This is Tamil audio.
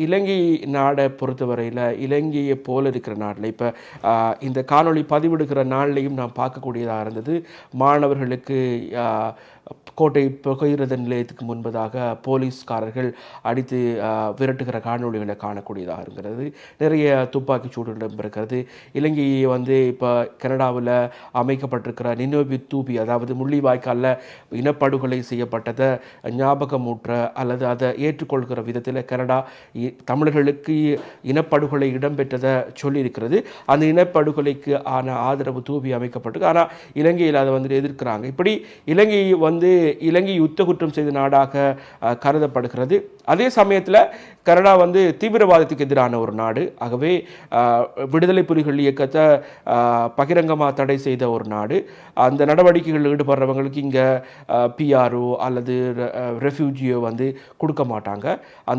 இலங்கை நாடை பொறுத்தவரையில் இலங்கையை போல இருக்கிற நாட்டில் இப்போ இந்த காணொளி பதிவிடுகிற நாள்லையும் நான் பார்க்கக்கூடியதாக இருந்தது. மாணவர்களுக்கு கோட்டை புகையிரத நிலையத்துக்கு முன்பதாக போலீஸ்காரர்கள் அடித்து விரட்டுகிற காணொலிகளை காணக்கூடியதாக இருக்கிறது. நிறைய துப்பாக்கி சூடு இடம்பெறுகிறது. இலங்கையை இப்போ கனடாவில் அமைக்கப்பட்டிருக்கிற நினோபி தூபி, அதாவது முள்ளிவாய்க்காலில் இனப்படுகொலை செய்யப்பட்டதை ஞாபகமூற்ற அல்லது அதை ஏற்றுக்கொள்கிற விதத்தில் கனடா தமிழர்களுக்கு இனப்படுகொலை இடம்பெற்றதை சொல்லியிருக்கிறது. அந்த இனப்படுகொலைக்கு ஆதரவு தூபி அமைக்கப்பட்டிருக்கு. ஆனால் இலங்கையில் அதை எதிர்க்கிறாங்க. இப்படி இலங்கை யுத்த குற்றம் செய்த நாடாக கருதப்படுகிறது. அதே சமயத்தில் கனடா தீவிரவாதத்துக்கு எதிரான ஒரு நாடு. ஆகவே விடுதலை புலிகள் இயக்கத்தை பகிரங்கமாக தடை செய்த ஒரு நாடு. அந்த நடவடிக்கைகளில் ஈடுபடுறவங்களுக்கு இங்கே பிஆர்ஓ அல்லது ரெஃப்யூஜியோ கொடுக்க மாட்டாங்க.